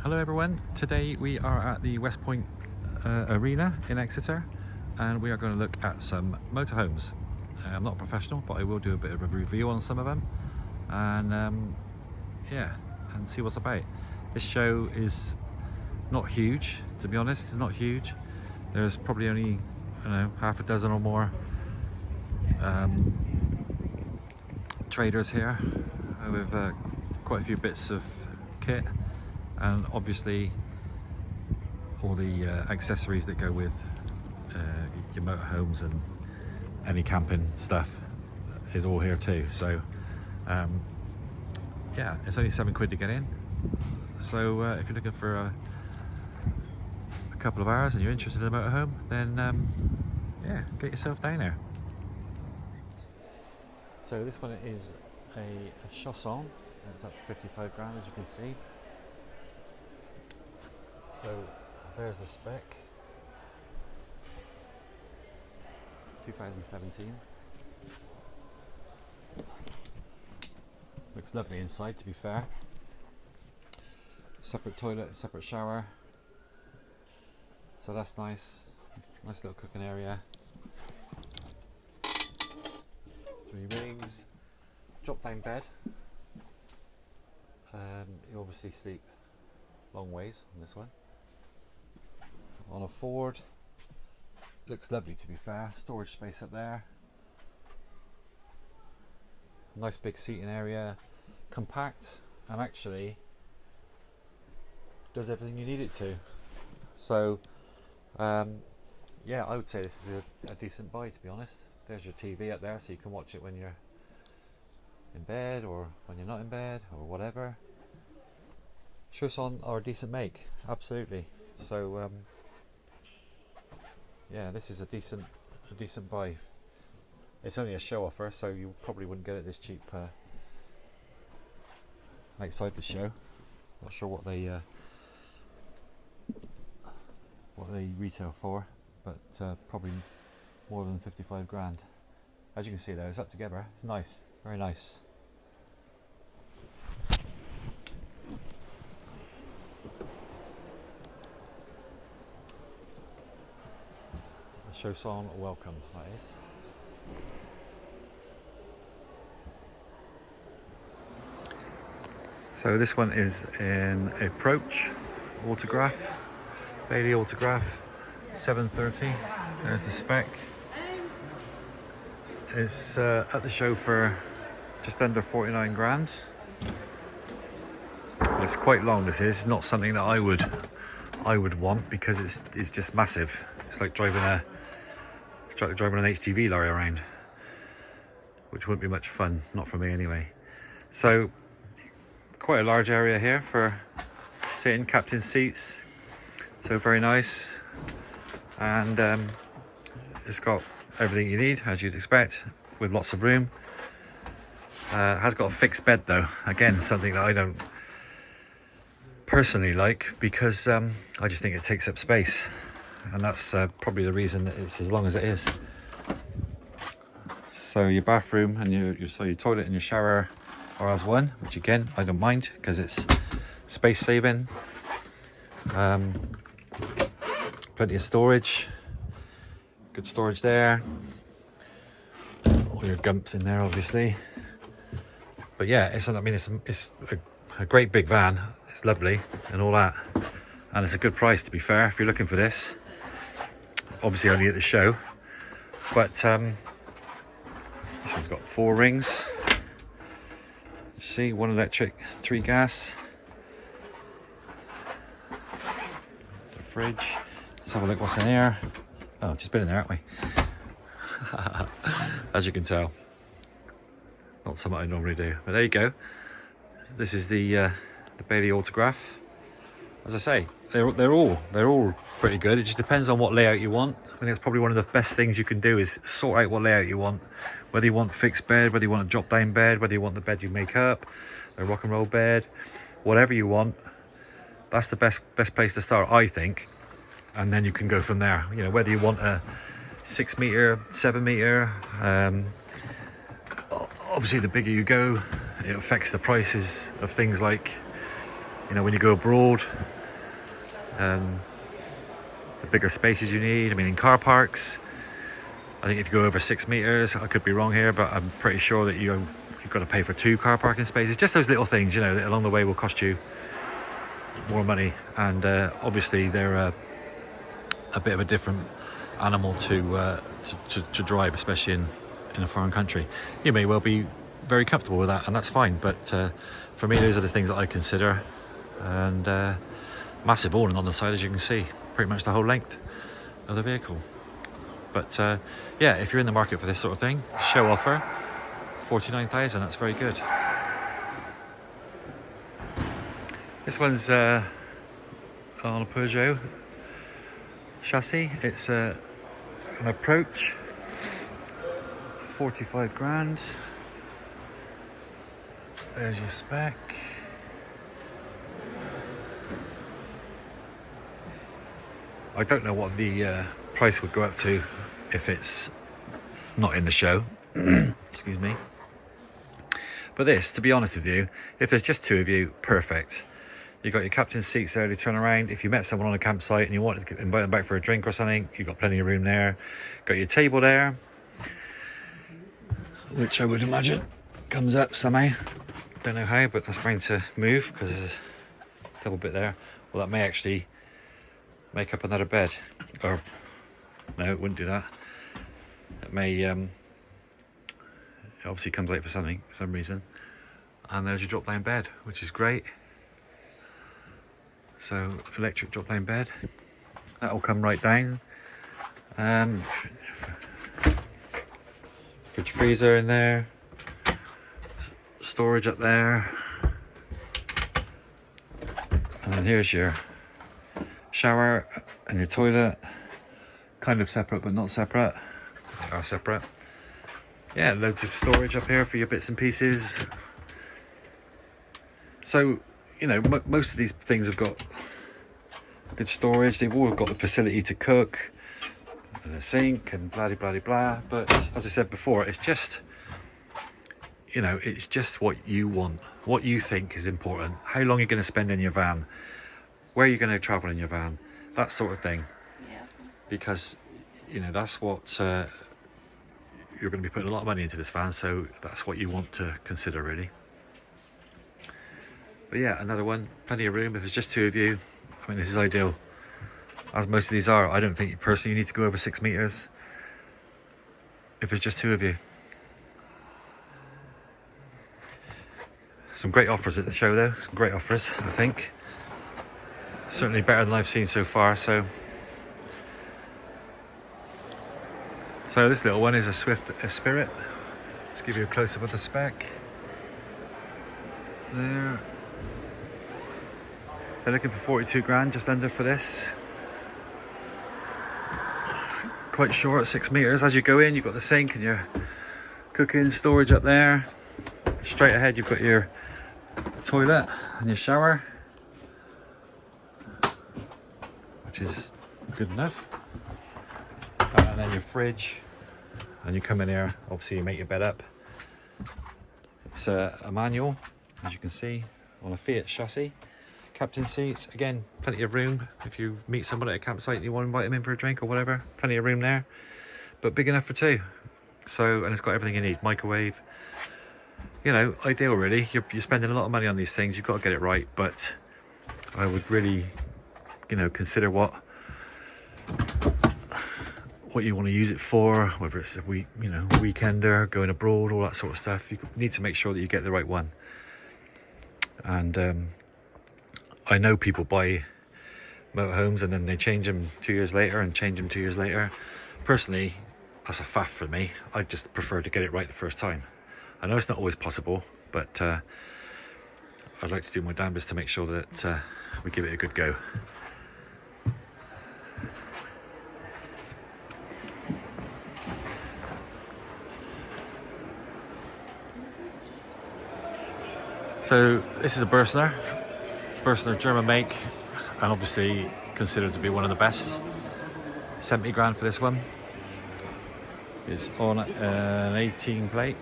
Hello everyone, today we are at the Westpoint Arena in Exeter and we are going to look at some motorhomes. I'm not a professional, but I will do a bit of a review on some of them and yeah, and see what's about. This show is not huge, to be honest. It's not huge. There's probably only, I don't know, half a dozen or more traders here with quite a few bits of kit, and obviously all the accessories that go with your motorhomes and any camping stuff is all here too. So yeah, it's only £7 to get in. So if you're looking for a couple of hours and you're interested in a motorhome, then yeah, get yourself down there. So this one is a Chausson. It's up to 55 grand, as you can see. So there's the spec, 2017. Looks lovely inside, to be fair. Separate toilet, separate shower. So that's nice. Nice little cooking area. 3 rings. Drop down bed. You obviously sleep long ways on this one. On a Ford, looks lovely, to be fair. Storage space up there, nice big seating area, compact, and actually does everything you need it to. So yeah, I would say this is a decent buy, to be honest. There's your TV up there, so you can watch it when you're in bed or when you're not in bed or whatever. Chausson are a decent make, absolutely. So yeah, this is a decent buy. It's only a show offer, so you probably wouldn't get it this cheap outside the show. Not sure what they retail for, but probably more than 55 grand. As you can see though, it's up together. It's nice, very nice. Chausson welcome, that is. So this one is in approach, autograph, Bailey autograph, 730. There's the spec. It's at the show for just under 49 grand. It's quite long. This is not something that I would want, because it's just massive. It's like driving an HGV lorry around, which wouldn't be much fun, not for me anyway. So quite a large area here for sitting, captain seats, so very nice. And it's got everything you need, as you'd expect, with lots of room. Has got a fixed bed though, again something that I don't personally like, because I just think it takes up space, and that's probably the reason that it's as long as it is. So your bathroom and your toilet and your shower are as one, which again I don't mind, because it's space saving. Plenty of storage, good storage there. All your gumps in there, obviously. But yeah, it's a great big van. It's lovely and all that, and it's a good price, to be fair, if you're looking for this. Obviously only at the show, but this one's got 4 rings. See, 1 electric, 3 gas. The fridge. Let's have a look what's in here. Oh, just been in there, haven't we? As you can tell, not something I normally do, but there you go. This is the Bailey autograph. As I say, they're all pretty good. It just depends on what layout you want. I think it's probably one of the best things you can do, is sort out what layout you want. Whether you want fixed bed, whether you want a drop down bed, whether you want the bed you make up, a rock and roll bed, whatever you want. That's the best place to start, I think. And then you can go from there. You know, whether you want a 6 meter, 7 meter. Obviously, the bigger you go, it affects the prices of things like you know, when you go abroad, the bigger spaces you need. I mean, in car parks, I think if you go over 6 meters, I could be wrong here, but I'm pretty sure that you've got to pay for 2 car parking spaces. Just those little things, you know, that along the way will cost you more money. And obviously they're a bit of a different animal to drive, especially in a foreign country. You may well be very comfortable with that, and that's fine, but for me, those are the things that I consider. And massive awning on the side, as you can see, pretty much the whole length of the vehicle. But yeah, if you're in the market for this sort of thing, show offer 49,000, that's very good. This one's on a Peugeot chassis. It's an Approach, 45 grand. There's your spec. I don't know what the price would go up to if it's not in the show. Excuse me. But this, to be honest with you, if there's just 2 of you, perfect. You've got your captain's seats there to turn around. If you met someone on a campsite and you wanted to invite them back for a drink or something, you've got plenty of room there. Got your table there, which I would imagine comes up somehow. Don't know how, but that's going to move because there's a double bit there. Well, that may actually make up another bed. Or, no, it wouldn't do that. It may, it obviously comes out for something, for some reason. And there's your drop down bed, which is great. So, electric drop down bed. That'll come right down. Fridge freezer in there. Storage up there. And then here's your shower and your toilet. Kind of separate, but not separate. They are separate. Yeah, loads of storage up here for your bits and pieces. So, you know, most of these things have got good storage. They've all got the facility to cook and a sink and blah blah blah. But as I said before, it's just, you know, it's just what you want, what you think is important, how long you're going to spend in your van, where you're going to travel in your van, that sort of thing. Yeah. Because, you know, that's what you're going to be putting a lot of money into this van, so that's what you want to consider, really. But yeah, another one, plenty of room. If it's just 2 of you, I mean, this is ideal, as most of these are. I don't think personally you need to go over 6 meters if it's just 2 of you. Some great offers at the show though, some great offers, I think. Certainly better than I've seen so far. So this little one is a Swift Spirit. Let's give you a close-up of the spec. There. They're looking for 42 grand, just under for this. Quite short, 6 meters. As you go in, you've got the sink and your cooking storage up there. Straight ahead, you've got your toilet and your shower, which is good enough. And then your fridge. And you come in here, obviously you make your bed up. It's a manual, as you can see, on a Fiat chassis. Captain seats, again, plenty of room. If you meet someone at a campsite and you want to invite them in for a drink or whatever, plenty of room there. But big enough for 2. So, and it's got everything you need. Microwave. You know, ideal really. You're spending a lot of money on these things. You've got to get it right. But I would really, you know, consider what you want to use it for. Whether it's a weekender, going abroad, all that sort of stuff. You need to make sure that you get the right one. And I know people buy motorhomes and then they change them 2 years later and change them 2 years later. Personally, that's a faff for me. I just prefer to get it right the first time. I know it's not always possible, but I'd like to do my damnedest to make sure that we give it a good go. So this is a Burer German make, and obviously considered to be one of the best. 70 grand for this one. It's on an 18 plate.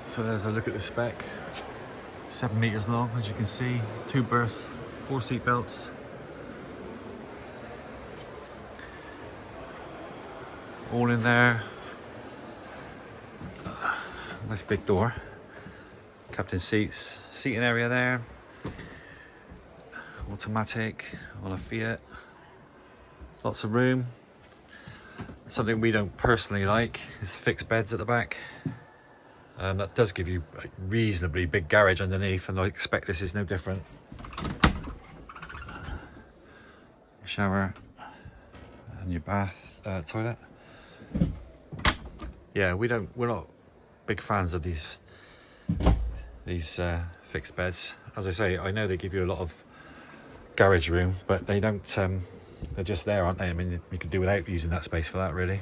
So there's a look at the spec. 7 meters long, as you can see. 2 berths, 4 seat belts. All in there. Nice big door. Captain seats, seating area there. Automatic on a Fiat. Lots of room. Something we don't personally like is fixed beds at the back. That does give you a reasonably big garage underneath, and I expect this is no different. Shower and your bath, toilet. Yeah, we're not big fans of these fixed beds. As I say, I know they give you a lot of garage room, but they don't. They're just there, aren't they? I mean, you could do without using that space for that, really.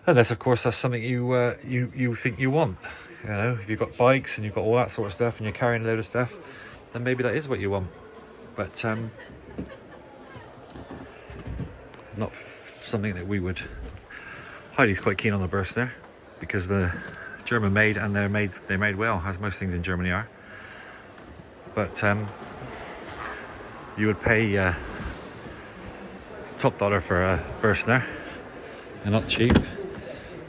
Unless, of course, that's something you think you want. You know, if you've got bikes and you've got all that sort of stuff, and you're carrying a load of stuff, then maybe that is what you want. But not something that we would. Heidi's quite keen on the berths there, because the German made, and they're made well, as most things in Germany are. But you would pay top dollar for a berth there. They're not cheap.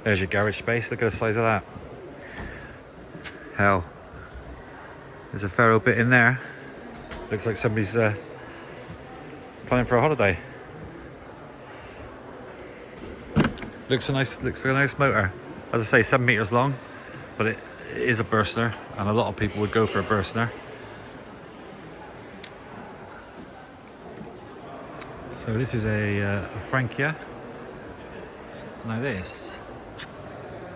There's your garage space. Look at the size of that. Hell, there's a fair old bit in there. Looks like somebody's planning for a holiday. Looks like a nice motor. As I say, 7 meters long, but it is a burster, and a lot of people would go for a burster. So this is a Francia. Now this,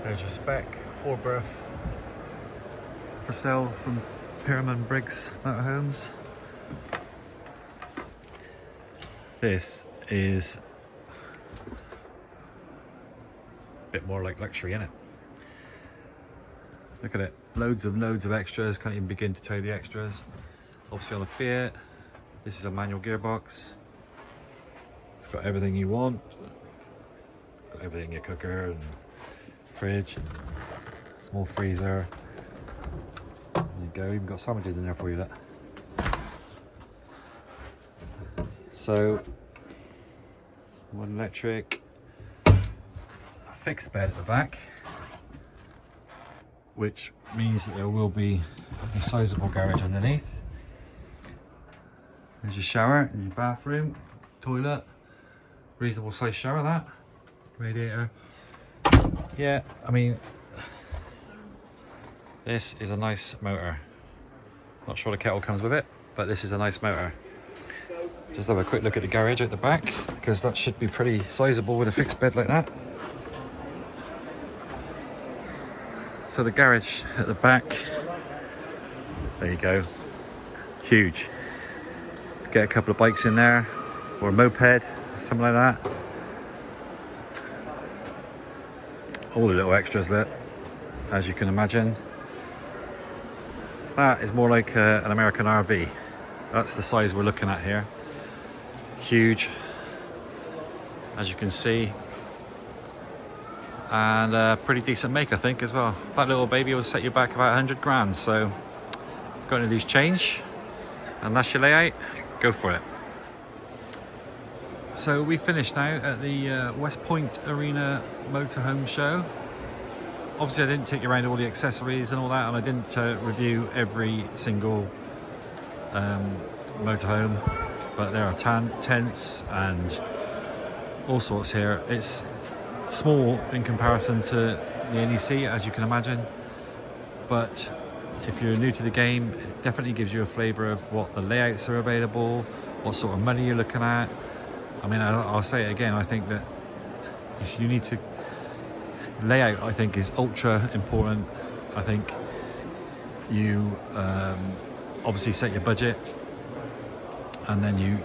there's your spec, 4 berth, for sale from Pyam and Briggs Motorhomes. This is a bit more like luxury, isn't it? Look at it, loads of extras. Can't even begin to tell you the extras. Obviously on a Fiat. This is a manual gearbox. It's got everything you want. Got everything, your cooker and fridge, small freezer. There you go, even got sandwiches in there for you, look. So, one electric, a fixed bed at the back, which means that there will be a sizable garage underneath. There's your shower and your bathroom, toilet, reasonable size shower, that radiator. Yeah, I mean, this is a nice motor. Not sure the kettle comes with it, but this is a nice motor. Just have a quick look at the garage at the back, because that should be pretty sizable with a fixed bed like that. So the garage at the back, there you go, huge. Get a couple of bikes in there, or a moped, something like that. All the little extras there, as you can imagine. That is more like an American RV. That's the size we're looking at here. Huge, as you can see. And a pretty decent make, I think, as well. That little baby will set you back about 100 grand. So, got any of these change, and that's your layout, go for it. So we finished now at the Westpoint Arena Motorhome show. Obviously I didn't take you around all the accessories and all that, and I didn't review every single motorhome, but there are tents and all sorts here. It's small in comparison to the NEC, as you can imagine, but if you're new to the game, it definitely gives you a flavour of what the layouts are available, what sort of money you're looking at. I mean, I'll say it again, I think that if you need to, layout I think is ultra important. I think you obviously set your budget, and then you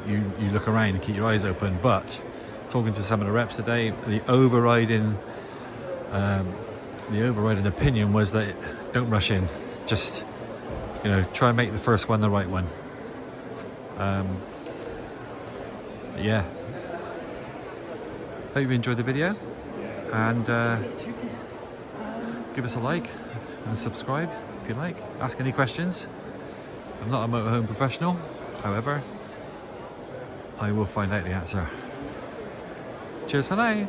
look around and keep your eyes open. But talking to some of the reps today, the overriding opinion was that don't rush in, just, you know, try and make the first one the right one. Yeah, hope you enjoyed the video, and give us a like and subscribe. if you like. Ask any questions. I'm not a motorhome professional, however, I will find out the answer. Cheers for now.